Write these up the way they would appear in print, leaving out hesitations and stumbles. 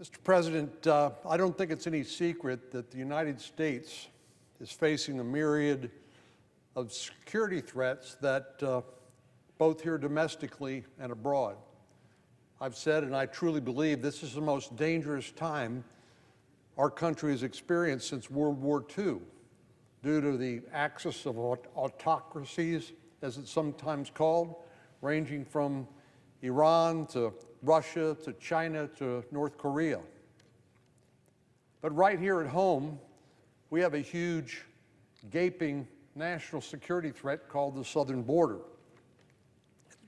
Mr. President, I don't think it's any secret that the United States is facing a myriad of security threats that both here domestically and abroad. I've said, and I truly believe, this is the most dangerous time our country has experienced since World War II, due to the axis of autocracies, as it's sometimes called, ranging from Iran to Russia to China to North Korea. But right here at home, we have a huge, gaping national security threat called the southern border.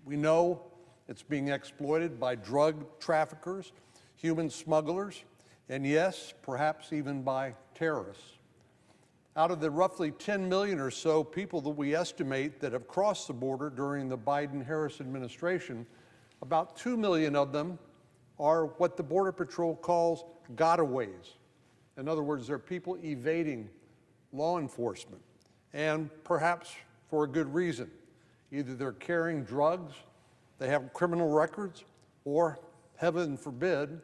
We know it's being exploited by drug traffickers, human smugglers, and yes, perhaps even by terrorists. Out of the roughly 10 million or so people that we estimate that have crossed the border during the Biden-Harris administration, about 2 million of them are what the Border Patrol calls gotaways. In other words, they're people evading law enforcement, and perhaps for a good reason. Either they're carrying drugs, they have criminal records, or, heaven forbid,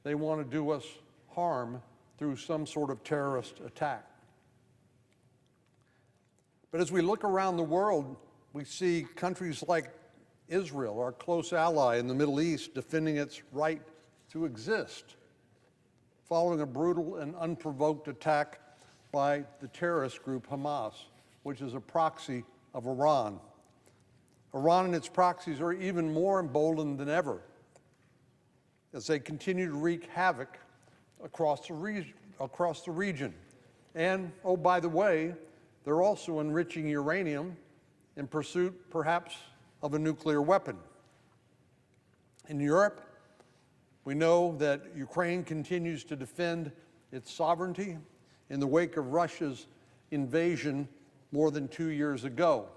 they want to do us harm through some sort of terrorist attack. But as we look around the world, we see countries like Israel, our close ally in the Middle East, defending its right to exist, following a brutal and unprovoked attack by the terrorist group Hamas, which is a proxy of Iran. Iran and its proxies are even more emboldened than ever as they continue to wreak havoc across the region. And, oh, by the way, they're also enriching uranium in pursuit, perhaps, of a nuclear weapon. In Europe, we know that Ukraine continues to defend its sovereignty in the wake of Russia's invasion more than 2 years ago.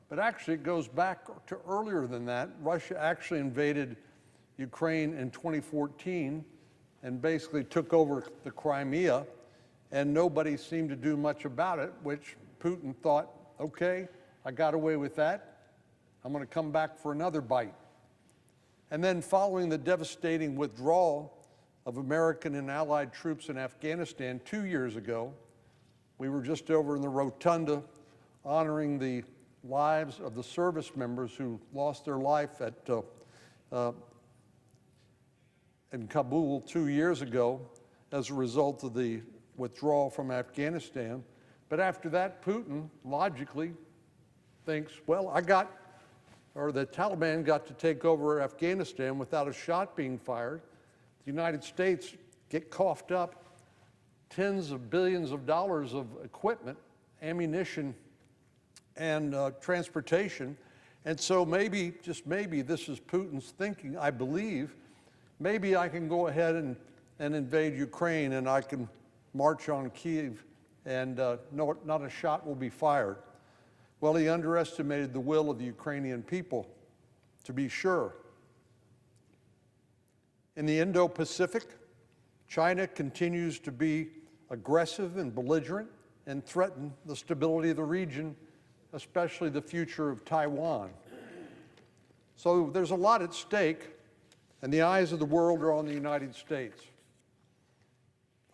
But actually, it goes back to earlier than that. Russia actually invaded Ukraine in 2014 and basically took over the Crimea, and nobody seemed to do much about it, which Putin thought, okay, I got away with that. I'm going to come back for another bite. And then following the devastating withdrawal of American and allied troops in Afghanistan 2 years ago, we were just over in the rotunda honoring the lives of the service members who lost their life in Kabul 2 years ago as a result of the withdrawal from Afghanistan. But after that, Putin logically thinks, well, the Taliban got to take over Afghanistan without a shot being fired. The United States get coughed up tens of billions of dollars of equipment, ammunition, and transportation. And so maybe, just maybe, this is Putin's thinking, I believe, maybe I can go ahead and invade Ukraine and I can march on Kyiv and not a shot will be fired. Well, he underestimated the will of the Ukrainian people, to be sure. In the Indo-Pacific, China continues to be aggressive and belligerent and threaten the stability of the region, especially the future of Taiwan. So there's a lot at stake, and the eyes of the world are on the United States.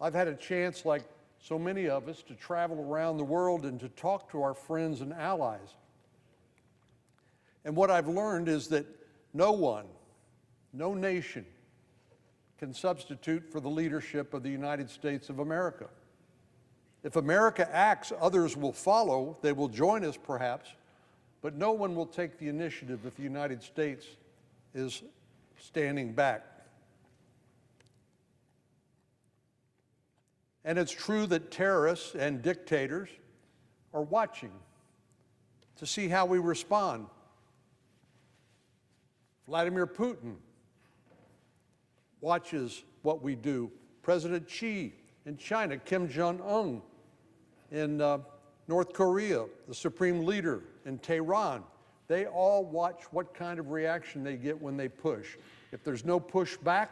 I've had a chance, like so many of us, to travel around the world and to talk to our friends and allies. And what I've learned is that no one, no nation can substitute for the leadership of the United States of America. If America acts, others will follow. They will join us, perhaps, but no one will take the initiative if the United States is standing back. And it's true that terrorists and dictators are watching to see how we respond. Vladimir Putin watches what we do. President Xi in China, Kim Jong-un in North Korea, the supreme leader in Tehran, they all watch what kind of reaction they get when they push. If there's no pushback,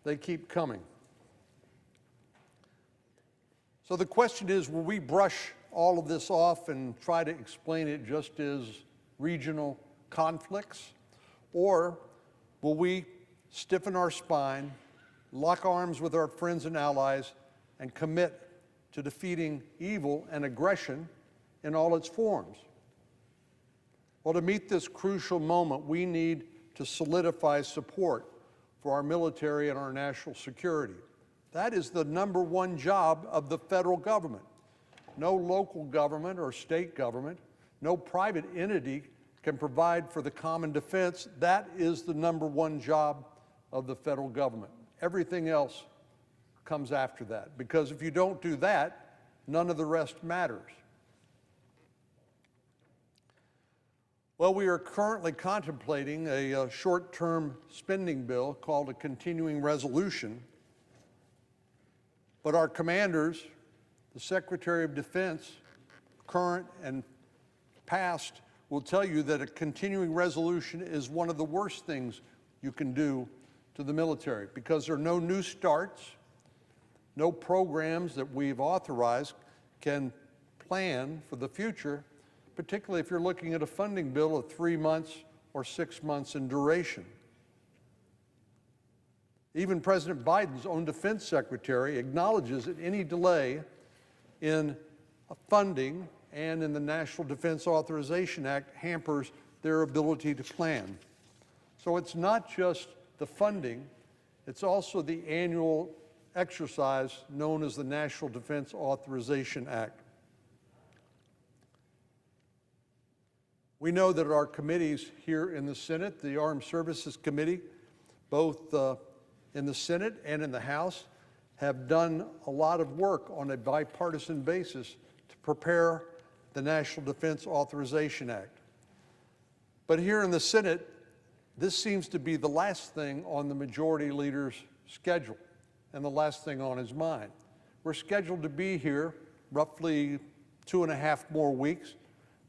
they keep coming. So the question is, will we brush all of this off and try to explain it just as regional conflicts? Or will we stiffen our spine, lock arms with our friends and allies, and commit to defeating evil and aggression in all its forms. Well, to meet this crucial moment, we need to solidify support for our military and our national security. That is the #1 job of the federal government. No local government or state government, no private entity can provide for the common defense. That is the #1 job of the federal government. Everything else comes after that, because if you don't do that, none of the rest matters. Well, we are currently contemplating a short-term spending bill called a continuing resolution, but our commanders, the Secretary of Defense, current and past, will tell you that a continuing resolution is one of the worst things you can do to the military, because there are no new starts, no programs that we've authorized can plan for the future, particularly if you're looking at a funding bill of 3 months or 6 months in duration. Even President Biden's own defense secretary acknowledges that any delay in funding and in the National Defense Authorization Act hampers their ability to plan. So it's not just the funding, it's also the annual exercise known as the National Defense Authorization Act. We know that our committees here in the Senate, the Armed Services Committee, both in the Senate and in the House, have done a lot of work on a bipartisan basis to prepare the National Defense Authorization Act. But here in the Senate, this seems to be the last thing on the Majority Leader's schedule and the last thing on his mind. We're scheduled to be here roughly 2.5 more weeks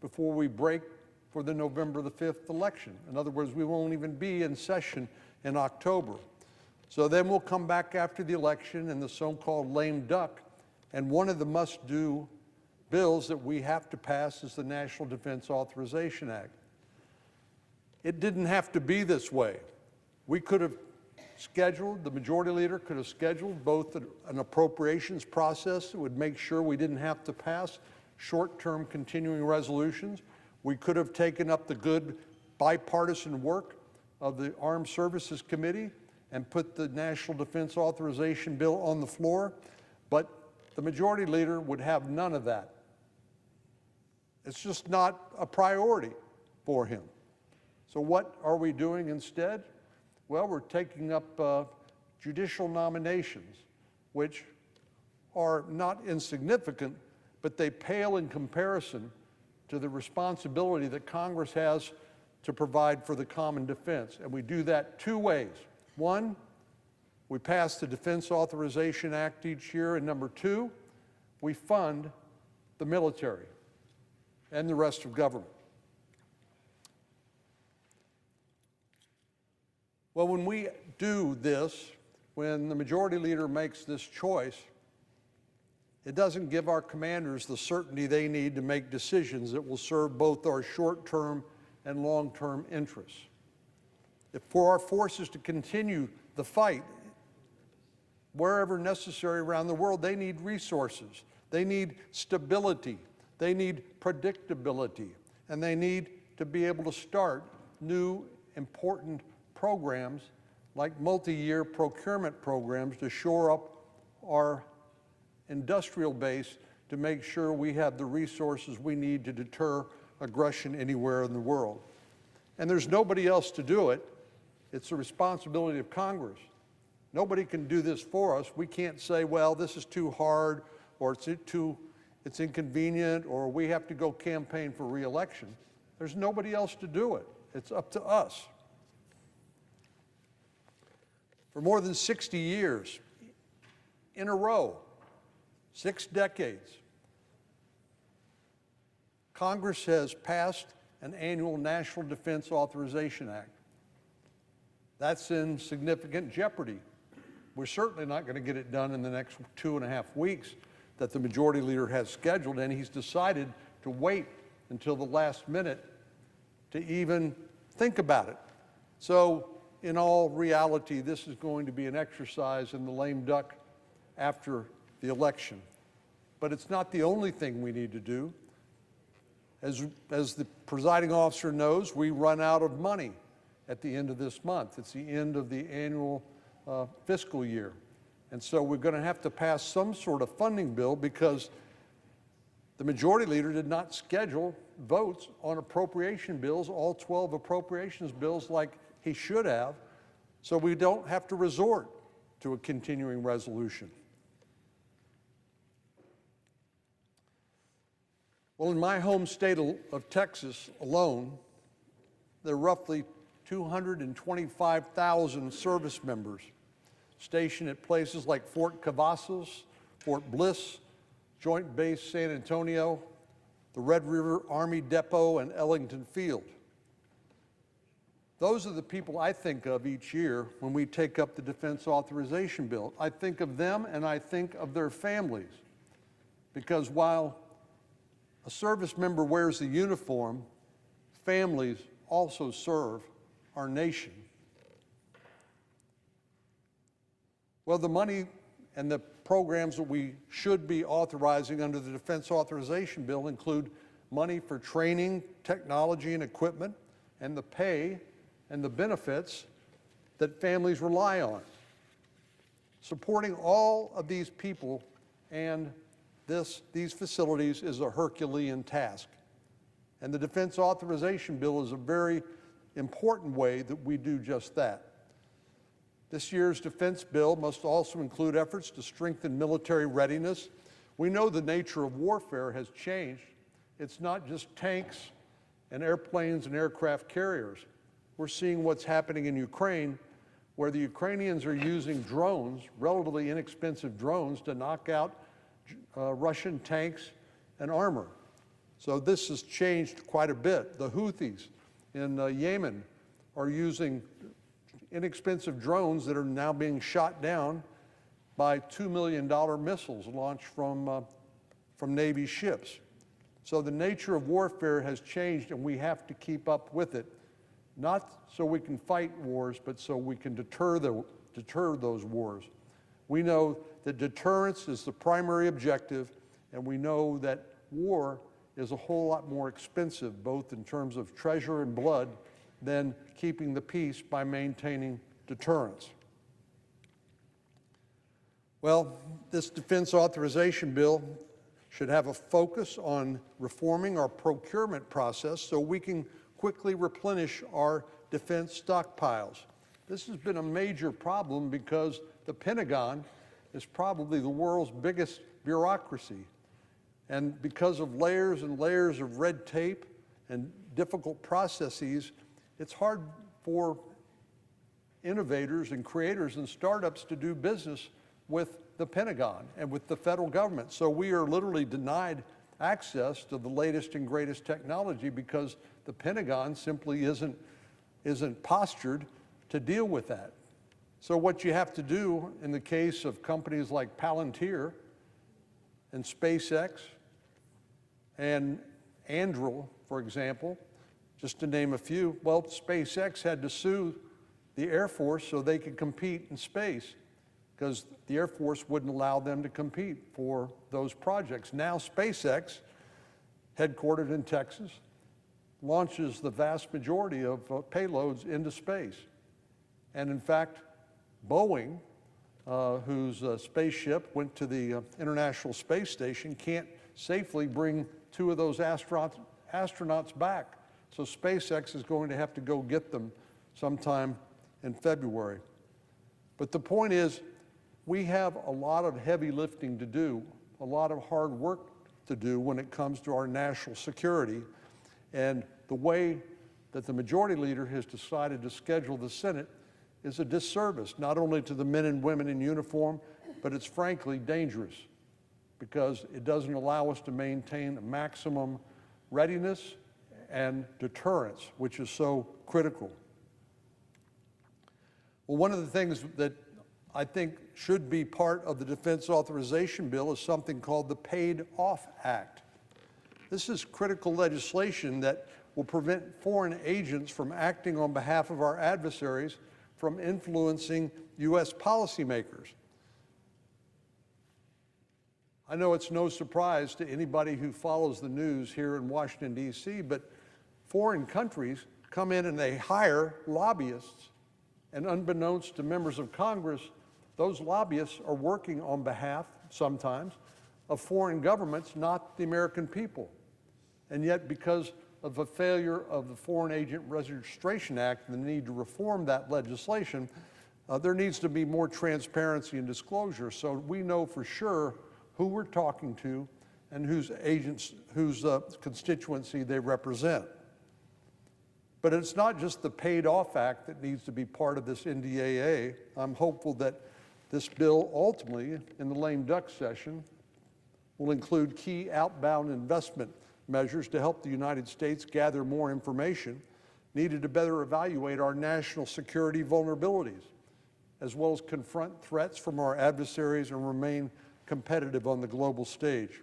before we break for the November the 5th election. In other words, we won't even be in session in October. So then we'll come back after the election and the so-called lame duck, and one of the must-do bills that we have to pass is the National Defense Authorization Act. It didn't have to be this way. We could have scheduled, the Majority Leader could have scheduled both an appropriations process that would make sure we didn't have to pass short-term continuing resolutions. We could have taken up the good bipartisan work of the Armed Services Committee and put the National Defense Authorization Bill on the floor, but the Majority Leader would have none of that. It's just not a priority for him. So what are we doing instead? Well, we're taking up judicial nominations, which are not insignificant, but they pale in comparison to the responsibility that Congress has to provide for the common defense. And we do that 2 ways. 1, we pass the Defense Authorization Act each year, and number 2, we fund the military and the rest of government. Well, when we do this, when the Majority Leader makes this choice, it doesn't give our commanders the certainty they need to make decisions that will serve both our short-term and long-term interests. If for our forces to continue the fight wherever necessary around the world, they need resources, they need stability, they need predictability, and they need to be able to start new important programs like multi-year procurement programs to shore up our industrial base to make sure we have the resources we need to deter aggression anywhere in the world. And there's nobody else to do it. It's the responsibility of Congress. Nobody can do this for us. We can't say, well, this is too hard, or it's inconvenient, or we have to go campaign for re-election. There's nobody else to do it. It's up to us. For more than 60 years in a row, 6 decades, Congress has passed an annual National Defense Authorization Act. That's in significant jeopardy. We're certainly not going to get it done in the next 2.5 weeks that the Majority Leader has scheduled, and he's decided to wait until the last minute to even think about it. So in all reality, this is going to be an exercise in the lame duck after the election. But it's not the only thing we need to do. As the presiding officer knows, we run out of money at the end of this month. It's the end of the annual fiscal year. And so we're going to have to pass some sort of funding bill because the majority leader did not schedule votes on appropriation bills, all 12 appropriations bills, like he should have, so we don't have to resort to a continuing resolution. Well, in my home state of Texas alone, there are roughly 225,000 service members stationed at places like Fort Cavazos, Fort Bliss, Joint Base San Antonio, the Red River Army Depot, and Ellington Field. Those are the people I think of each year when we take up the defense authorization bill. I think of them and I think of their families, because while a service member wears the uniform, families also serve our nation. Well, the money and the programs that we should be authorizing under the Defense Authorization Bill include money for training, technology, and equipment, and the pay and the benefits that families rely on. Supporting all of these people and these facilities is a Herculean task. And the Defense Authorization Bill is a very important way that we do just that. This year's defense bill must also include efforts to strengthen military readiness. We know the nature of warfare has changed. It's not just tanks and airplanes and aircraft carriers. We're seeing what's happening in Ukraine, where the Ukrainians are using drones, relatively inexpensive drones, to knock out Russian tanks and armor. So this has changed quite a bit. The Houthis in Yemen are using inexpensive drones that are now being shot down by $2 million missiles launched from Navy ships. So the nature of warfare has changed, and we have to keep up with it, not so we can fight wars, but so we can deter those wars. We know that deterrence is the primary objective, and we know that war is a whole lot more expensive, both in terms of treasure and blood, than keeping the peace by maintaining deterrence. Well, this defense authorization bill should have a focus on reforming our procurement process so we can quickly replenish our defense stockpiles. This has been a major problem because the Pentagon is probably the world's biggest bureaucracy. And because of layers and layers of red tape and difficult processes, it's hard for innovators and creators and startups to do business with the Pentagon and with the federal government. So we are literally denied access to the latest and greatest technology because the Pentagon simply isn't postured to deal with that. So what you have to do in the case of companies like Palantir and SpaceX and Anduril, for example, just to name a few, well, SpaceX had to sue the Air Force so they could compete in space because the Air Force wouldn't allow them to compete for those projects. Now SpaceX, headquartered in Texas, launches the vast majority of payloads into space. And in fact, Boeing, whose spaceship went to the International Space Station, can't safely bring 2 of those astronauts back. So SpaceX is going to have to go get them sometime in February. But the point is, we have a lot of heavy lifting to do, a lot of hard work to do when it comes to our national security. And the way that the majority leader has decided to schedule the Senate is a disservice, not only to the men and women in uniform, but it's frankly dangerous because it doesn't allow us to maintain maximum readiness and deterrence, which is so critical. Well, one of the things that I think should be part of the Defense Authorization Bill is something called the Paid Off Act. This is critical legislation that will prevent foreign agents from acting on behalf of our adversaries from influencing U.S. policymakers. I know it's no surprise to anybody who follows the news here in Washington, D.C., but foreign countries come in and they hire lobbyists, and unbeknownst to members of Congress, those lobbyists are working on behalf, sometimes, of foreign governments, not the American people. And yet, because of a failure of the Foreign Agent Registration Act and the need to reform that legislation, there needs to be more transparency and disclosure so we know for sure who we're talking to and whose agents, whose constituency they represent. But it's not just the Paid Off Act that needs to be part of this NDAA. I'm hopeful that this bill ultimately, in the lame duck session, will include key outbound investment measures to help the United States gather more information needed to better evaluate our national security vulnerabilities, as well as confront threats from our adversaries and remain competitive on the global stage.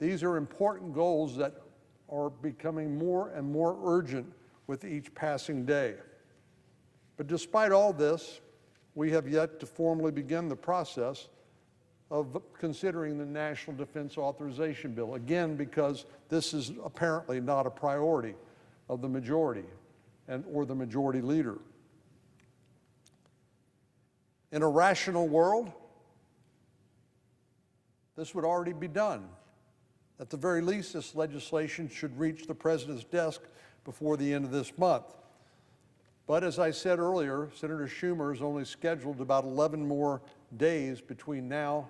These are important goals that are becoming more and more urgent with each passing day. But despite all this, we have yet to formally begin the process of considering the National Defense Authorization Bill, again, because this is apparently not a priority of the majority or the majority leader. In a rational world, this would already be done. At the very least, this legislation should reach the President's desk before the end of this month. But as I said earlier, Senator Schumer has only scheduled about 11 more days between now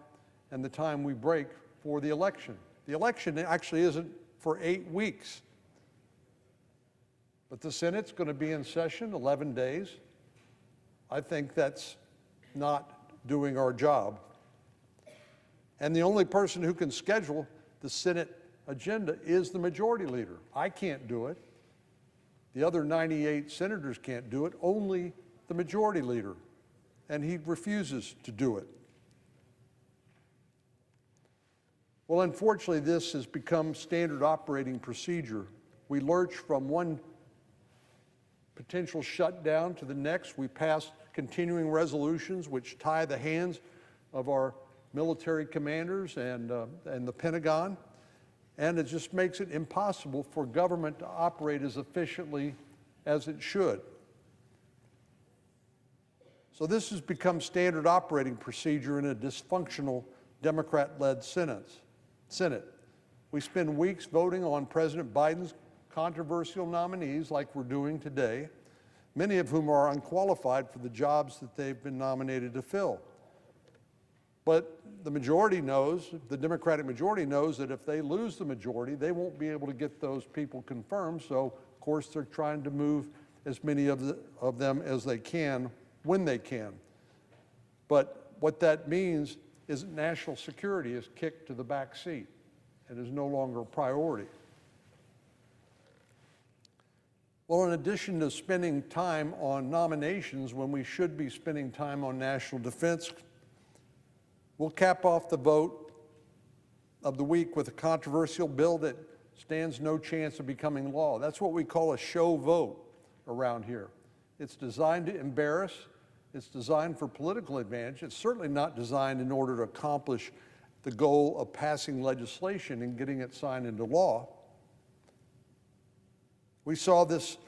and the time we break for the election. The election actually isn't for 8 weeks. But the Senate's going to be in session 11 days. I think that's not doing our job. And the only person who can schedule the Senate agenda is the majority leader. I can't do it. The other 98 senators can't do it, only the majority leader. And he refuses to do it. Well, unfortunately, this has become standard operating procedure. We lurch from one potential shutdown to the next. We pass continuing resolutions which tie the hands of our military commanders and the Pentagon, and it just makes it impossible for government to operate as efficiently as it should. So this has become standard operating procedure in a dysfunctional Democrat-led Senate. We spend weeks voting on President Biden's controversial nominees like we're doing today, many of whom are unqualified for the jobs that they've been nominated to fill. But the majority knows, the Democratic majority knows that if they lose the majority, they won't be able to get those people confirmed. So, of course, they're trying to move as many of them as they can when they can. But what that means is that national security is kicked to the back seat and is no longer a priority. Well, in addition to spending time on nominations when we should be spending time on national defense, we'll cap off the vote of the week with a controversial bill that stands no chance of becoming law. That's what we call a show vote around here. It's designed to embarrass. It's designed for political advantage. It's certainly not designed in order to accomplish the goal of passing legislation and getting it signed into law. We saw these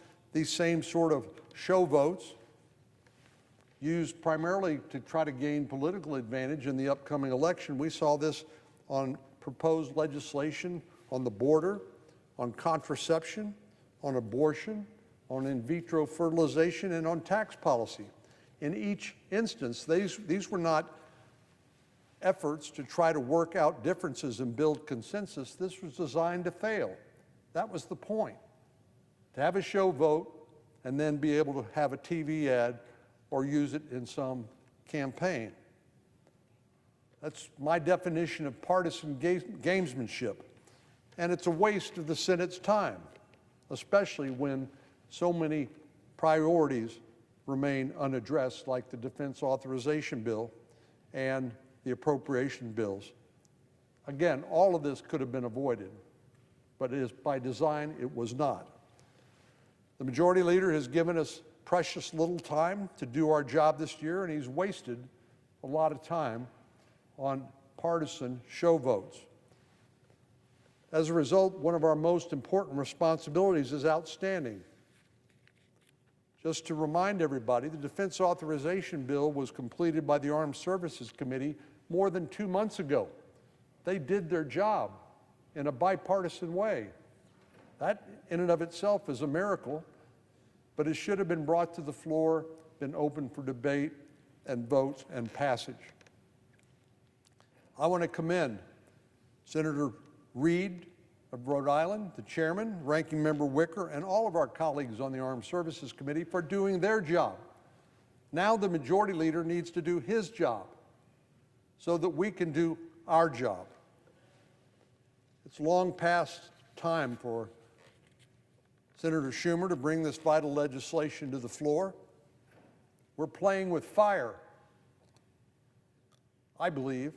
same sort of show votes used primarily to try to gain political advantage in the upcoming election. We saw this on proposed legislation on the border, on contraception, on abortion, on in vitro fertilization, and on tax policy. In each instance, these were not efforts to try to work out differences and build consensus. This was designed to fail. That was the point, to have a show vote and then be able to have a TV ad or use it in some campaign. That's my definition of partisan gamesmanship. And it's a waste of the Senate's time, especially when so many priorities remain unaddressed, like the Defense Authorization Bill and the appropriation bills. Again, all of this could have been avoided, but it is by design, it was not. The majority leader has given us precious little time to do our job this year, and he's wasted a lot of time on partisan show votes. As a result, one of our most important responsibilities is outstanding. Just to remind everybody, the Defense Authorization Bill was completed by the Armed Services Committee more than 2 months ago. They did their job in a bipartisan way. That in and of itself is a miracle, but it should have been brought to the floor, been open for debate and votes and passage. I want to commend Senator Reid of Rhode Island, the chairman, Ranking Member Wicker, and all of our colleagues on the Armed Services Committee for doing their job. Now the majority leader needs to do his job so that we can do our job. It's long past time for Senator Schumer to bring this vital legislation to the floor. We're playing with fire, I believe,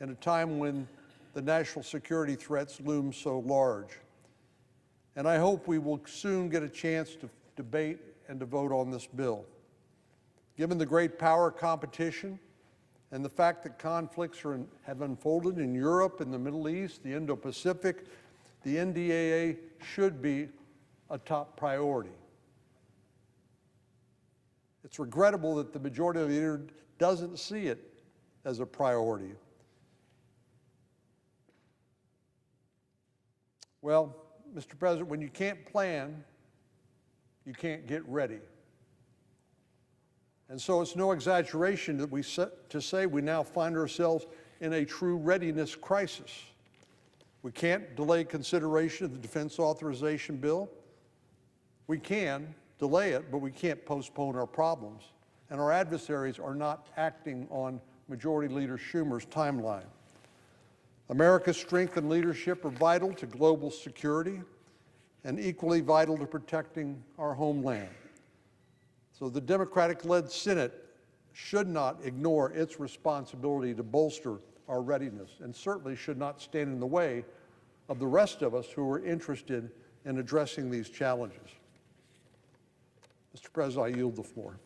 in a time when the national security threats loom so large. And I hope we will soon get a chance to debate and to vote on this bill. Given the great power competition and the fact that conflicts have unfolded in Europe, in the Middle East, the Indo-Pacific, the NDAA should be a top priority. It's regrettable that the majority leader doesn't see it as a priority. Well, Mr. President, when you can't plan, you can't get ready. And so it's no exaggeration that to say we now find ourselves in a true readiness crisis. We can't delay consideration of the Defense Authorization Bill. We can delay it, but we can't postpone our problems. And our adversaries are not acting on Majority Leader Schumer's timeline. America's strength and leadership are vital to global security and equally vital to protecting our homeland. So the Democratic-led Senate should not ignore its responsibility to bolster our readiness, and certainly should not stand in the way of the rest of us who are interested in addressing these challenges. Mr. President, I yield the floor.